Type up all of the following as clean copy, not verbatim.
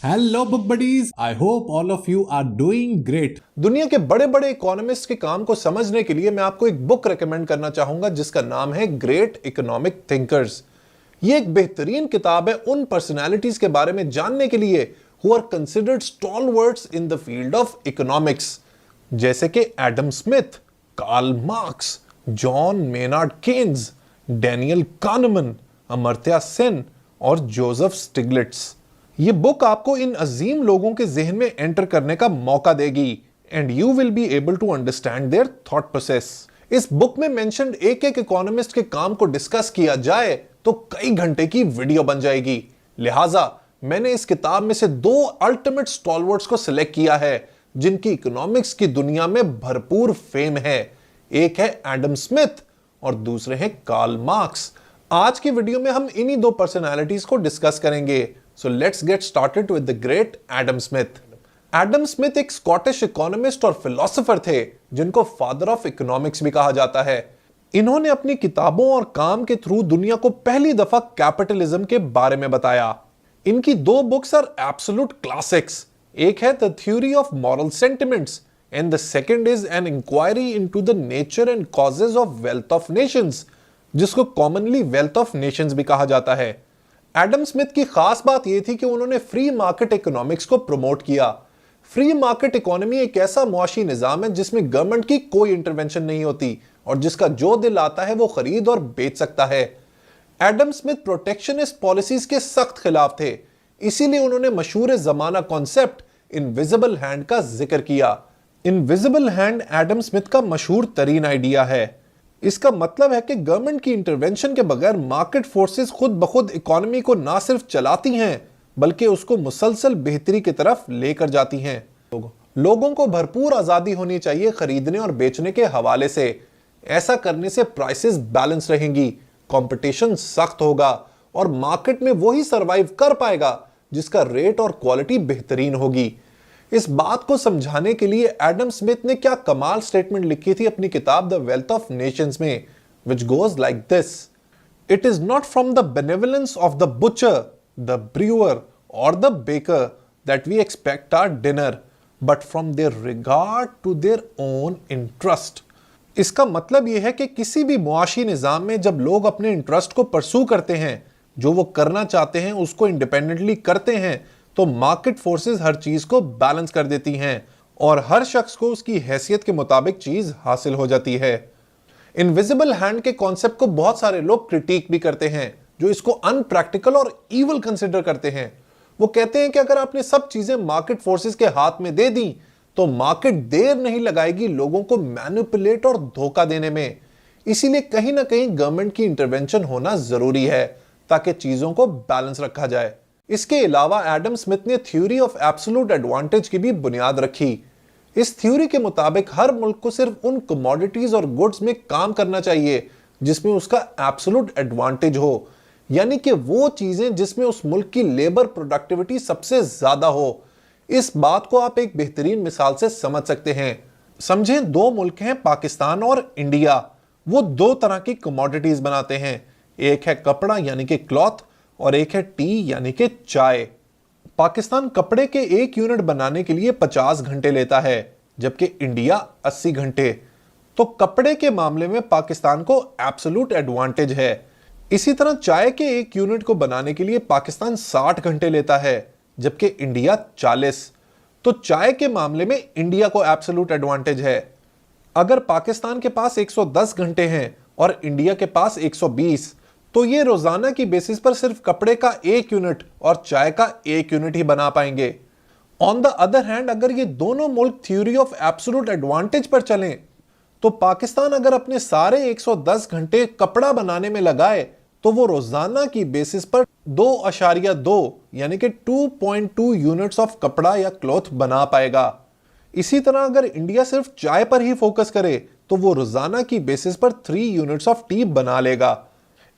Hello book buddies, I hope all of you are doing great. दुनिया के बड़े बड़े इकोनॉमिस्ट के काम को समझने के लिए मैं आपको एक बुक रेकमेंड करना चाहूंगा जिसका नाम है ग्रेट इकोनॉमिक थिंकर्स। ये एक बेहतरीन किताब है उन पर्सनालिटीज के बारे में जानने के लिए who are considered stalwarts in the field of economics, जैसे कि Adam Smith, Karl Marx, John Maynard Keynes, Daniel Kahneman, Amartya Sen और जोसेफ स्टिग्लिट्स। ये बुक आपको इन अजीम लोगों के जहन में एंटर करने का मौका देगी and you will be able to understand their thought process. इस बुक में मेंशन्ड एक एक इकोनॉमिस्ट के काम को डिस्कस किया जाए तो कई घंटे की वीडियो बन जाएगी। लिहाजा मैंने इस किताब में से दो अल्टीमेट स्टॉलवर्ड्स को सिलेक्ट किया है जिनकी इकोनॉमिक्स की दुनिया में भरपूर फेम है। एक है एडम स्मिथ और दूसरे हैं कार्ल मार्क्स। आज की वीडियो में हम इन्हीं दो पर्सनालिटीज को डिस्कस करेंगे। So let's get started with the great Adam Smith. Adam Smith एक स्कॉटिश इकोनॉमिस्ट और फिलोसोफर थे जिनको फादर ऑफ इकोनॉमिक्स भी कहा जाता है। इन्होंने अपनी किताबों और काम के थ्रू दुनिया को पहली दफा कैपिटलिज्म के बारे में बताया। इनकी दो बुक्स आर एब्सोल्यूट क्लासिक्स। एक है the theory of moral sentiments and the second is an inquiry into the nature and causes of wealth of nations, जिसको कॉमनली वेल्थ ऑफ नेशंस भी कहा जाता है। एडम स्मिथ की खास बात यह थी कि उन्होंने फ्री मार्केट इकोनॉमिक्स को प्रमोट किया। फ्री मार्केट इकोनॉमी एक ऐसा मुआशी निजाम है जिसमें गवर्नमेंट की कोई इंटरवेंशन नहीं होती और जिसका जो दिल आता है वो खरीद और बेच सकता है। एडम स्मिथ प्रोटेक्शनिस्ट पॉलिसीज के सख्त खिलाफ थे, इसीलिए उन्होंने मशहूर जमाना कॉन्सेप्ट इनविजिबल हैंड का जिक्र किया। इनविजिबल हैंड एडम स्मिथ का मशहूर तरीन आइडिया है। इसका मतलब है कि गवर्नमेंट की इंटरवेंशन के बगैर मार्केट फोर्सेस खुद ब खुद इकोनॉमी को ना सिर्फ चलाती हैं बल्कि उसको मुसलसल बेहतरी की तरफ लेकर जाती हैं। लोगों को भरपूर आजादी होनी चाहिए खरीदने और बेचने के हवाले से। ऐसा करने से प्राइसेस बैलेंस रहेंगी, कंपटीशन सख्त होगा और मार्केट में वही सरवाइव कर पाएगा जिसका रेट और क्वालिटी बेहतरीन होगी। इस बात को समझाने के लिए एडम स्मिथ ने क्या कमाल स्टेटमेंट लिखी थी अपनी किताब द वेल्थ ऑफ नेशंस में, which goes like this: It is not from the benevolence of the butcher, the brewer or the baker that we expect our dinner, but from their regard to their own interest. इसका मतलब यह है कि किसी भी मुआशी निजाम में जब लोग अपने इंटरेस्ट को परसू करते हैं, जो वो करना चाहते हैं उसको इंडिपेंडेंटली करते हैं, तो मार्केट फोर्सेस हर चीज को बैलेंस कर देती हैं और हर शख्स को उसकी हैसियत के मुताबिक चीज हासिल हो जाती है। इनविजिबल हैंड के कॉन्सेप्ट को बहुत सारे लोग क्रिटिक भी करते हैं जो इसको अनप्रैक्टिकल और इवल कंसिडर करते हैं। वो कहते हैं कि अगर आपने सब चीजें मार्केट फोर्सेस के हाथ में दे दी तो मार्केट देर नहीं लगाएगी लोगों को मैनिपुलेट और धोखा देने में। इसीलिए कहीं ना कहीं गवर्नमेंट की इंटरवेंशन होना जरूरी है ताकि चीजों को बैलेंस रखा जाए। इसके अलावा एडम स्मिथ ने थ्योरी ऑफ एब्सोल्यूट एडवांटेज की भी बुनियाद रखी। इस थ्योरी के मुताबिक हर मुल्क को सिर्फ उन कमोडिटीज और गुड्स में काम करना चाहिए जिसमें उसका एब्सोल्यूट एडवांटेज हो, यानी कि वो चीजें जिसमें उस मुल्क की लेबर प्रोडक्टिविटी सबसे ज्यादा हो। इस बात को आप एक बेहतरीन मिसाल से समझ सकते हैं। समझें, दो मुल्क हैं पाकिस्तान और इंडिया। वो दो तरह की कमोडिटीज बनाते हैं, एक है कपड़ा यानी कि क्लॉथ और एक है टी यानी कि चाय। पाकिस्तान कपड़े के एक यूनिट बनाने के लिए 50 घंटे लेता है जबकि इंडिया 80 घंटे। तो कपड़े के मामले में पाकिस्तान को एब्सोल्यूट एडवांटेज है। इसी तरह चाय के एक यूनिट को बनाने के लिए पाकिस्तान 60 घंटे लेता है जबकि इंडिया 40। तो चाय के मामले में इंडिया को एब्सोल्यूट एडवांटेज है। अगर पाकिस्तान के पास 110 घंटे हैं और इंडिया के पास 120, तो ये रोजाना की बेसिस पर सिर्फ कपड़े का एक यूनिट और चाय का एक यूनिट ही बना पाएंगे। ऑन द अदर हैंड, अगर ये दोनों मुल्क थ्योरी ऑफ एब्सोल्यूट एडवांटेज पर चलें तो पाकिस्तान अगर अपने सारे 110 घंटे कपड़ा बनाने में लगाए तो वो रोजाना की बेसिस पर 2.2 यानी कि 2.2 यूनिट्स ऑफ कपड़ा या क्लॉथ बना पाएगा। इसी तरह अगर इंडिया सिर्फ चाय पर ही फोकस करे तो वो रोजाना की बेसिस पर 3 यूनिट्स ऑफ टी बना लेगा।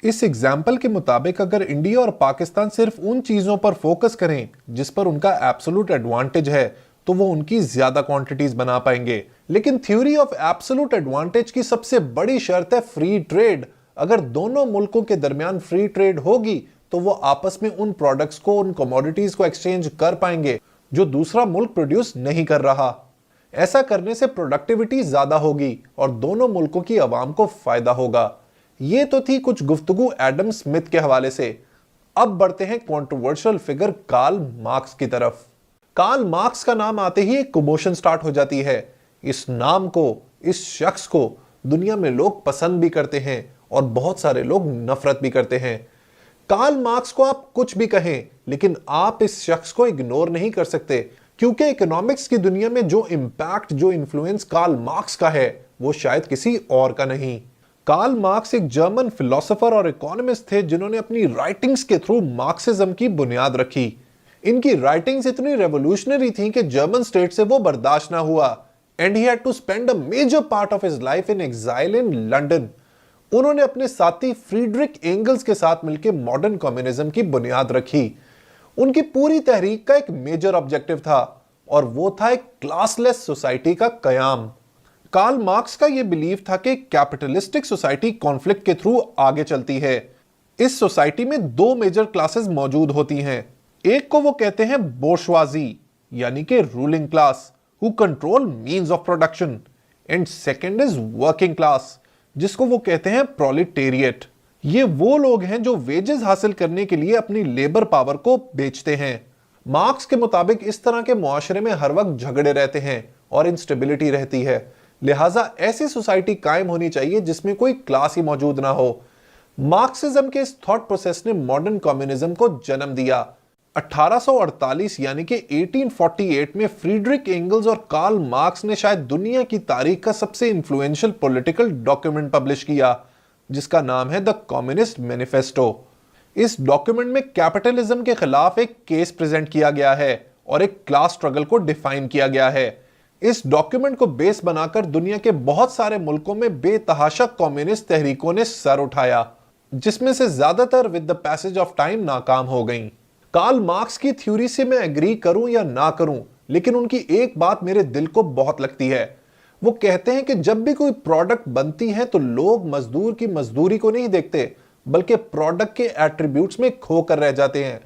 इस एग्जाम्पल के मुताबिक अगर इंडिया और पाकिस्तान सिर्फ उन चीजों पर फोकस करें जिस पर उनका एब्सोल्यूट एडवांटेज है तो वो उनकी ज्यादा क्वांटिटीज बना पाएंगे। लेकिन थ्योरी ऑफ एब्सोल्यूट एडवांटेज की सबसे बड़ी शर्त है फ्री ट्रेड। अगर दोनों मुल्कों के दरमियान फ्री ट्रेड होगी तो वो आपस में उन प्रोडक्ट्स को, उन कमोडिटीज को एक्सचेंज कर पाएंगे जो दूसरा मुल्क प्रोड्यूस नहीं कर रहा। ऐसा करने से प्रोडक्टिविटी ज्यादा होगी और दोनों मुल्कों की आवाम को फायदा होगा। ये तो थी कुछ गुफ्तगू एडम स्मिथ के हवाले से। अब बढ़ते हैं कंट्रोवर्शियल फिगर कार्ल मार्क्स की तरफ। कार्ल मार्क्स का नाम आते ही एक कमोशन स्टार्ट हो जाती है। इस नाम को, इस शख्स को दुनिया में लोग पसंद भी करते हैं और बहुत सारे लोग नफरत भी करते हैं। कार्ल मार्क्स को आप कुछ भी कहें, लेकिन आप इस शख्स को इग्नोर नहीं कर सकते, क्योंकि इकोनॉमिक्स की दुनिया में जो इंपैक्ट, जो इन्फ्लुएंस कार्ल मार्क्स का है, वो शायद किसी और का नहीं। कार्ल मार्क्स एक जर्मन फिलोसोफर और इकोनॉमिस्ट थे जिन्होंने अपनी राइटिंग्स के थ्रू मार्क्सिज्म की बुनियाद रखी। इनकी राइटिंग्स इतनी रेवोल्यूशनरी थी कि जर्मन स्टेट से वो बर्दाश्त ना हुआ and he had to spend a major part of his life in exile in London. उन्होंने अपने साथी फ्रीडरिक एंगल्स के साथ मिलकर मॉडर्न कम्युनिज्म की बुनियाद रखी। उनकी पूरी तहरीक का एक मेजर ऑब्जेक्टिव था और वो था एक क्लासलेस सोसाइटी का कयाम। कार्ल मार्क्स का यह बिलीव था कि कैपिटलिस्टिक सोसाइटी कॉन्फ्लिक्ट के थ्रू आगे चलती है। इस सोसाइटी में दो मेजर क्लासेस मौजूद होती हैं। एक को वो कहते हैं बोर्शवाजी, यानी कि ruling class, who control means of production, and second is working class, जिसको वो कहते हैं प्रोलेटेरिएट। ये वो लोग हैं जो वेजेस हासिल करने के लिए अपनी लेबर पावर को बेचते हैं। मार्क्स के मुताबिक इस तरह के मुआशरे में हर वक्त झगड़े रहते हैं और इंस्टेबिलिटी रहती है, लिहाजा ऐसी सोसाइटी कायम होनी चाहिए जिसमें कोई क्लास ही मौजूद ना हो। मार्क्सिज्म के इस थॉट प्रोसेस ने मॉडर्न कम्युनिज्म को जन्म दिया। 1848 यानी कि 1848 में फ्रीडरिक एंगल्स और कार्ल मार्क्स ने शायद दुनिया की तारीख का सबसे इंफ्लुएंशियल पॉलिटिकल डॉक्यूमेंट पब्लिश किया, जिसका नाम है द कम्युनिस्ट मैनिफेस्टो। इस डॉक्यूमेंट में कैपिटलिज्म के खिलाफ एक केस प्रेजेंट किया गया है और एक क्लास स्ट्रगल को डिफाइन किया गया है। इस डॉक्यूमेंट को बेस बनाकर दुनिया के बहुत सारे मुल्कों में बेतहाशा कम्युनिस्ट तहरीकों ने सर उठाया, जिसमें से ज्यादातर with the passage of time नाकाम हो गईं। कार्ल मार्क्स की थ्योरी से मैं एग्री करूं या ना करूं, लेकिन उनकी एक बात मेरे दिल को बहुत लगती है। वो कहते हैं कि जब भी कोई प्रोडक्ट बनती है तो लोग मजदूर की मजदूरी को नहीं देखते, बल्कि प्रोडक्ट के एट्रीब्यूट्स में खोकर रह जाते हैं।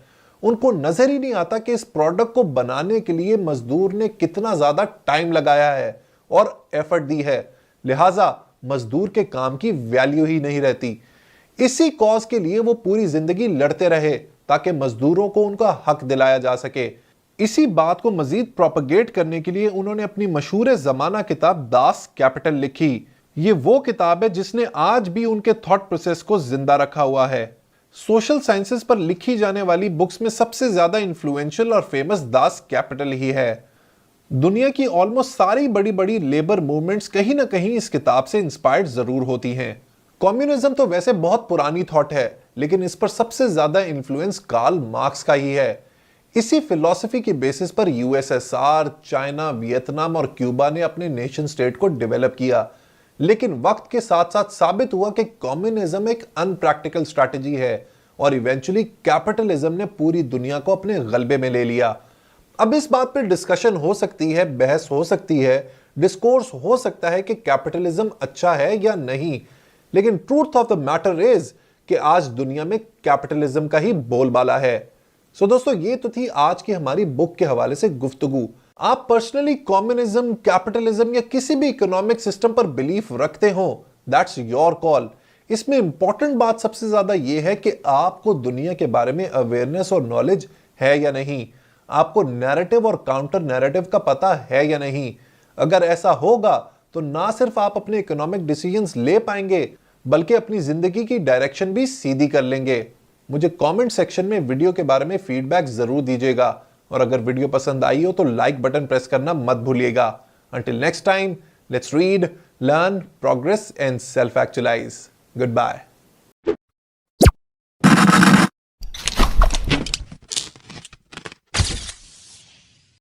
उनको नजर ही नहीं आता कि इस प्रोडक्ट को बनाने के लिए मजदूर ने कितना ज्यादा टाइम लगाया है और एफर्ट दी है, लिहाजा मजदूर के काम की वैल्यू ही नहीं रहती। इसी कॉज के लिए वो पूरी जिंदगी लड़ते रहे ताकि मजदूरों को उनका हक दिलाया जा सके। इसी बात को मजीद प्रोपेगेट करने के लिए उन्होंने अपनी मशहूर जमाना किताब दास कैपिटल लिखी। ये वो किताब है जिसने आज भी उनके थॉट प्रोसेस को जिंदा रखा हुआ है। सोशल साइंसेस पर लिखी जाने वाली बुक्स में सबसे ज्यादा इन्फ्लुएंशियल और फेमस दास कैपिटल ही है। दुनिया की ऑलमोस्ट सारी बड़ी बड़ी लेबर मूवमेंट्स कहीं ना कहीं इस किताब से इंस्पायर्ड जरूर होती हैं। कम्युनिज्म तो वैसे बहुत पुरानी थॉट है, लेकिन इस पर सबसे ज्यादा इन्फ्लुएंस कार्ल मार्क्स का ही है। इसी फिलॉसफी की बेसिस पर यूएसएसआर, चाइना, वियतनाम और क्यूबा ने अपने नेशन स्टेट को डेवलप किया, लेकिन वक्त के साथ साथ साबित हुआ कि कम्युनिज्म एक अनप्रैक्टिकल स्ट्रैटेजी है और इवेंचुअली कैपिटलिज्म ने पूरी दुनिया को अपने गलबे में ले लिया। अब इस बात पर डिस्कशन हो सकती है, बहस हो सकती है, डिस्कोर्स हो सकता है कि कैपिटलिज्म अच्छा है या नहीं, लेकिन truth of the matter is कि आज दुनिया में कैपिटलिज्म का ही बोलबाला है। सो दोस्तों, ये तो थी आज की हमारी बुक के हवाले से गुफ्तगू। आप पर्सनली कम्युनिज्म, कैपिटलिज्म या किसी भी इकोनॉमिक सिस्टम पर बिलीफ रखते हो, दैट्स योर कॉल। इसमें इंपॉर्टेंट बात सबसे ज्यादा यह है कि आपको दुनिया के बारे में अवेयरनेस और नॉलेज है या नहीं, आपको नैरेटिव और काउंटर नैरेटिव का पता है या नहीं। अगर ऐसा होगा तो ना सिर्फ आप अपने इकोनॉमिक डिसीजंस ले पाएंगे, बल्कि अपनी जिंदगी की डायरेक्शन भी सीधी कर लेंगे। मुझे कमेंट सेक्शन में वीडियो के बारे में फीडबैक जरूर दीजिएगा और अगर वीडियो पसंद आई हो तो लाइक बटन प्रेस करना मत भूलिएगा। Until next time, let's read, learn, progress and self actualize. Good bye.